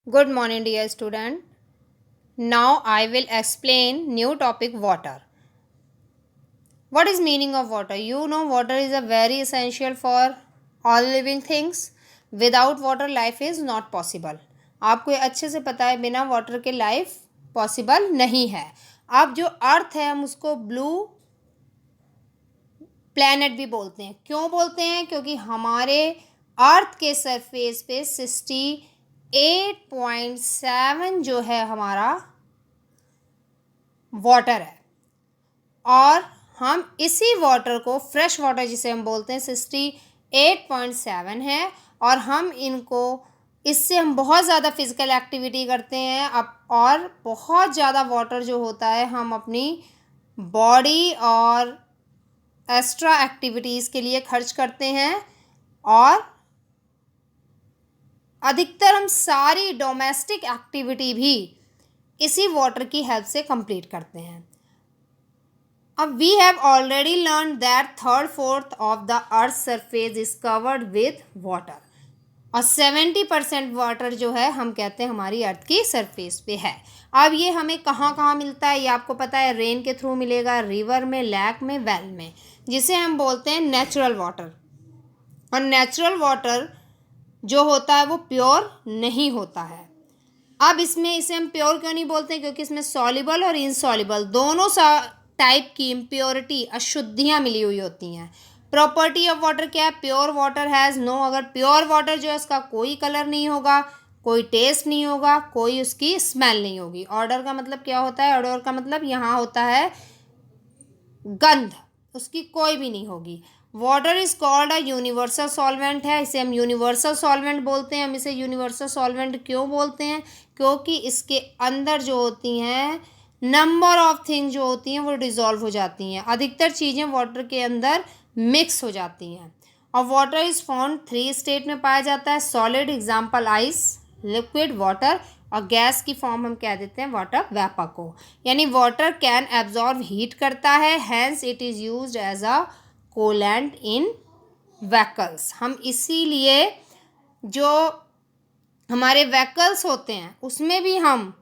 Good morning, dear student. Now I will explain new topic water. What is meaning of water? You know water is a very essential for all living things. Without water life is not possible. आपको ये अच्छे से पता है बिना water के life possible नहीं है. अब जो अर्थ है हम उसको ब्लू प्लैनेट भी बोलते हैं. क्यों बोलते हैं? क्योंकि हमारे अर्थ के सरफेस पे 68.7 जो है हमारा वाटर है और हम इसी वाटर को फ्रेश वाटर जिसे हम बोलते हैं 68.7 है और हम इनको इससे हम बहुत ज़्यादा फिज़िकल एक्टिविटी करते हैं अब और बहुत ज़्यादा वाटर जो होता है हम अपनी बॉडी और एक्स्ट्रा एक्टिविटीज़ के लिए खर्च करते हैं और अधिकतर हम सारी डोमेस्टिक एक्टिविटी भी इसी वाटर की हेल्प से कंप्लीट करते हैं. अब we have already learn that 3/4 of the earth surface is covered with water और 70% वाटर जो है हम कहते हैं हमारी अर्थ की सरफेस पे है. अब ये हमें कहाँ कहाँ मिलता है ये आपको पता है. रेन के थ्रू मिलेगा, रिवर में, लेक में, वेल में, जिसे हम बोलते हैं नेचुरल वाटर. और नेचुरल वाटर जो होता है वो प्योर नहीं होता है. अब इसमें इसे हम प्योर क्यों नहीं बोलते हैं? क्योंकि इसमें सॉल्युबल और इनसॉल्युबल दोनों टाइप की इम्प्योरिटी अशुद्धियाँ मिली हुई होती हैं. प्रॉपर्टी ऑफ वाटर क्या है? Pure water has no. अगर प्योर वाटर जो है उसका कोई कलर नहीं होगा, कोई टेस्ट नहीं होगा, कोई उसकी स्मेल नहीं होगी. ऑर्डर का मतलब क्या होता है? ऑर्डर का मतलब यहाँ होता है गंध, उसकी कोई भी नहीं होगी. Water is called a universal solvent है. इसे हम यूनिवर्सल सॉल्वेंट बोलते हैं. हम इसे यूनिवर्सल सॉल्वेंट क्यों बोलते हैं? क्योंकि इसके अंदर जो होती हैं नंबर ऑफ थिंग जो होती हैं वो डिज़ोल्व हो जाती हैं. अधिकतर चीज़ें वाटर के अंदर मिक्स हो जाती हैं. और वाटर इज़ फाउंड 3 स्टेट में पाया जाता है. Solid example ice, liquid water और गैस की फॉर्म हम कह देते हैं वाटर वेपर को. यानी वाटर कैन एब्जॉर्ब हीट करता है, hence it is used as a coolant in vehicles. हम इसीलिए जो हमारे व्हीकल्स होते हैं उसमें भी हम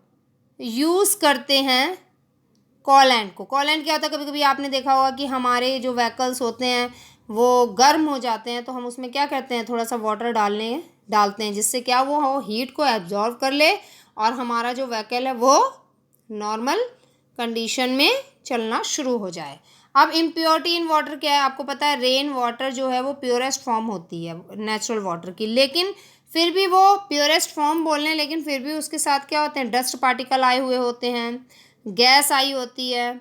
यूज़ करते हैं कॉलेंट को. कॉलेंट क्या होता है? कभी कभी आपने देखा होगा कि हमारे जो व्हीकल्स होते हैं वो गर्म हो जाते हैं तो हम उसमें क्या करते हैं, थोड़ा सा वाटर डालते हैं जिससे क्या वो हीट को एब्जॉर्व कर ले और हमारा जो व्हीकल है वो नॉर्मल कंडीशन में चलना शुरू हो जाए. अब इम्प्योरिटी इन वाटर क्या है? आपको पता है रेन वाटर जो है वो प्योरेस्ट फॉर्म होती है नेचुरल वाटर की. लेकिन फिर भी वो प्योरेस्ट फॉर्म बोल रहे हैं लेकिन फिर भी उसके साथ क्या होते हैं? डस्ट पार्टिकल आए हुए होते हैं, गैस आई होती है,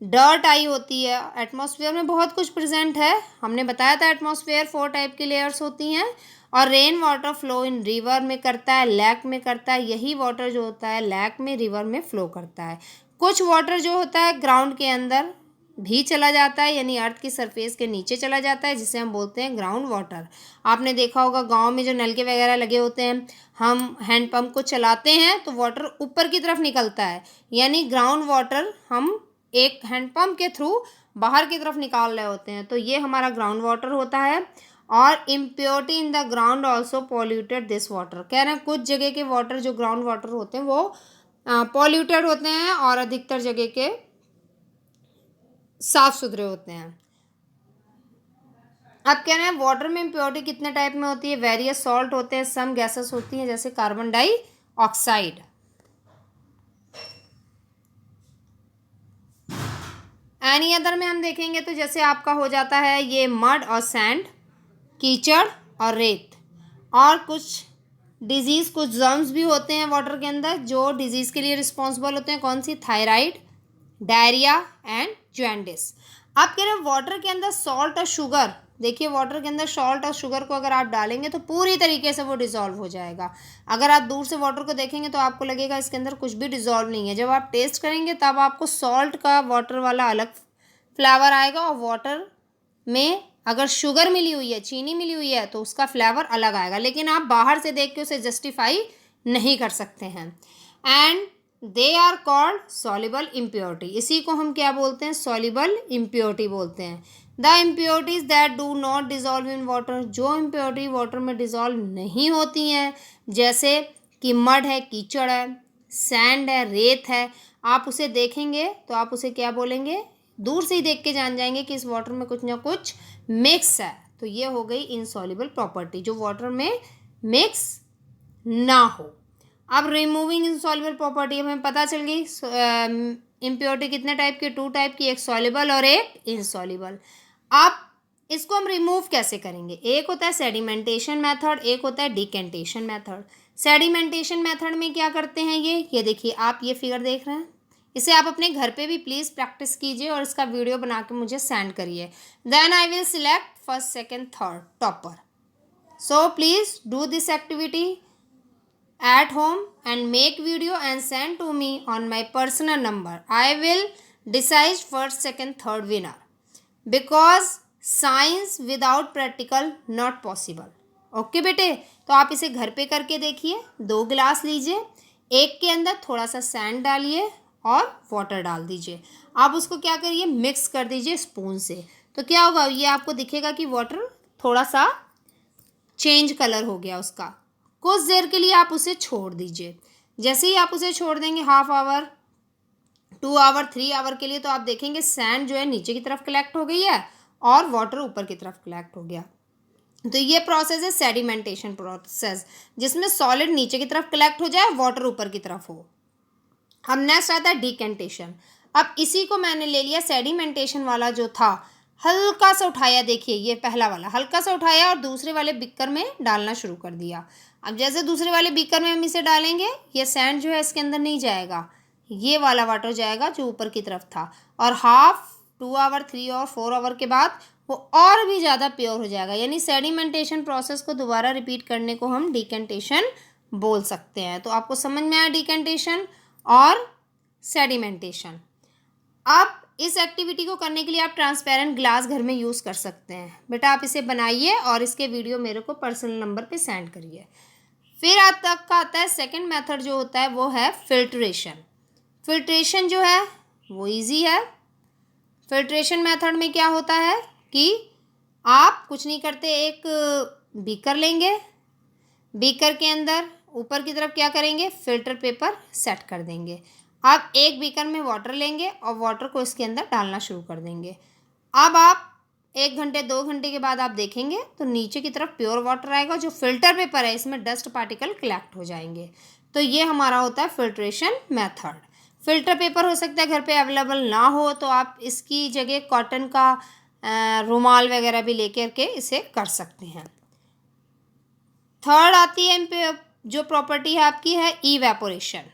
डर्ट आई होती है. एटमॉस्फेयर में बहुत कुछ प्रेजेंट है. हमने बताया था एटमॉस्फेयर 4 टाइप की लेयर्स होती हैं. और rain water flow in river में करता है, लेक में करता है. यही वाटर जो होता है लेक में, रिवर में फ्लो करता है. कुछ वाटर जो होता है ग्राउंड के अंदर भी चला जाता है, यानी अर्थ की सरफेस के नीचे चला जाता है, जिसे हम बोलते हैं ग्राउंड वाटर. आपने देखा होगा गांव में जो नलके वगैरह लगे होते हैं, हम हैंडपम्प को चलाते हैं तो वाटर ऊपर की तरफ निकलता है, यानी ग्राउंड वाटर हम एक हैंडपम्प के थ्रू बाहर की तरफ निकाल रहे होते हैं. तो ये हमारा ग्राउंड वाटर होता है. और impurity in the ground also polluted this water. कह रहे हैं कुछ जगह के वाटर जो ग्राउंड वाटर होते हैं वो पॉल्यूटेड होते हैं और अधिकतर जगह के साफ सुथरे होते हैं. अब कह रहे हैं वाटर में इम्प्योरिटी कितने टाइप में होती है? वेरियस सॉल्ट होते हैं, सम गैसेस होती हैं जैसे कार्बन डाइऑक्साइड. एनी अदर में हम देखेंगे तो जैसे आपका हो जाता है ये मड और सैंड, कीचड़ और रेत. और कुछ डिजीज़, कुछ जर्म्स भी होते हैं वाटर के अंदर जो डिजीज़ के लिए रिस्पॉन्सिबल होते हैं. कौन सी? Thyroid, diarrhoea and jaundice. आप कह रहे हैं वाटर के अंदर सॉल्ट और शुगर. देखिए वाटर के अंदर सॉल्ट और शुगर को अगर आप डालेंगे तो पूरी तरीके से वो डिज़ोल्व हो जाएगा. अगर आप दूर से वाटर को देखेंगे तो आपको लगेगा इसके अंदर कुछ भी डिज़ोल्व नहीं है. जब आप टेस्ट करेंगे तब आपको सॉल्ट का वाटर वाला अलग फ्लेवर आएगा और वाटर में अगर शुगर मिली हुई है, चीनी मिली हुई है तो उसका फ्लेवर अलग आएगा. लेकिन आप बाहर से देख के उसे जस्टिफाई नहीं कर सकते हैं. And they are called soluble impurity. इसी को हम क्या बोलते हैं? सॉल्युबल इम्प्योरिटी बोलते हैं. The impurities that do not dissolve in water. जो इम्प्योरिटी वाटर में डिजॉल्व नहीं होती हैं, जैसे कि मड है, कीचड़ है, सैंड है, रेत है, आप उसे देखेंगे तो आप उसे क्या बोलेंगे, दूर से ही देख के जान जाएंगे कि इस वाटर में कुछ ना कुछ मिक्स है। तो ये हो गई इनसॉल्युबल प्रॉपर्टी, जो वाटर में मिक्स ना हो। अब रिमूविंग इनसॉल्युबल प्रॉपर्टी हमें पता चल गई। इम्प्योरिटी कितने टाइप की, 2 टाइप की, एक सॉल्युबल और एक इनसॉल्युबल। अब इसको हम रिमूव कैसे करेंगे, एक होता है सेडिमेंटेशन मेथड, एक होता है डिकेंटेशन मेथड। सेडिमेंटेशन मेथड में क्या करते हैं, ये देखिए आप ये फिगर देख रहे हैं, इसे आप अपने घर पे भी प्लीज़ प्रैक्टिस कीजिए और इसका वीडियो बना के मुझे सेंड करिए। Then I will select first, second, third topper. So please do this activity at home and make video and send to me on my personal number. I will decide first, second, third winner, because science without practical not possible. Okay बेटे, तो आप इसे घर पे करके देखिए। 2 गिलास लीजिए, एक के अंदर थोड़ा सा सैंड डालिए और वाटर डाल दीजिए। आप उसको क्या करिए, मिक्स कर दीजिए स्पून से। तो क्या होगा, ये आपको दिखेगा कि वाटर थोड़ा सा चेंज कलर हो गया उसका। कुछ देर के लिए आप उसे छोड़ दीजिए। जैसे ही आप उसे छोड़ देंगे, हाफ आवर, 2 आवर, 3 आवर के लिए, तो आप देखेंगे सैंड जो है नीचे की तरफ कलेक्ट हो गई है और वाटर ऊपर की तरफ कलेक्ट हो गया। तो ये प्रोसेस है सेडिमेंटेशन प्रोसेस, जिसमें सॉलिड नीचे की तरफ कलेक्ट हो जाए, वाटर ऊपर की तरफ हो। अब नेक्स्ट आता है डिकेंटेशन। अब इसी को मैंने ले लिया, सेडिमेंटेशन वाला जो था, हल्का सा उठाया, देखिए ये पहला वाला हल्का सा उठाया और दूसरे वाले बीकर में डालना शुरू कर दिया। अब जैसे दूसरे वाले बीकर में हम इसे डालेंगे, ये सैंड जो है इसके अंदर नहीं जाएगा, ये वाला वाटर जाएगा जो ऊपर की तरफ था। और हाफ 2 आवर, 3 और 4 आवर के बाद वो और भी ज़्यादा प्योर हो जाएगा। यानी सेडिमेंटेशन प्रोसेस को दोबारा रिपीट करने को हम डिकेंटेशन बोल सकते हैं। तो आपको समझ में आया डिकेंटेशन और सेडिमेंटेशन। अब इस एक्टिविटी को करने के लिए आप ट्रांसपेरेंट ग्लास घर में यूज़ कर सकते हैं। बेटा आप इसे बनाइए और इसके वीडियो मेरे को पर्सनल नंबर पे सेंड करिए। फिर आज तक का आता है सेकंड मेथड, जो होता है वो है फिल्ट्रेशन। फिल्ट्रेशन जो है वो इजी है। फिल्ट्रेशन मेथड में क्या होता है कि आप कुछ नहीं करते, एक बीकर लेंगे, बीकर के अंदर ऊपर की तरफ क्या करेंगे, फिल्टर पेपर सेट कर देंगे। आप एक बीकर में वाटर लेंगे और वाटर को इसके अंदर डालना शुरू कर देंगे। अब आप 1 घंटे 2 घंटे के बाद आप देखेंगे तो नीचे की तरफ प्योर वाटर आएगा। जो फिल्टर पेपर है इसमें डस्ट पार्टिकल कलेक्ट हो जाएंगे। तो ये हमारा होता है फिल्ट्रेशन मेथड। फिल्टर पेपर हो सकता है घर पे अवेलेबल ना हो, तो आप इसकी जगह कॉटन का रुमाल वगैरह भी लेकर के इसे कर सकते हैं। थर्ड आती है जो प्रॉपर्टी है आपकी है इवेपोरेशन।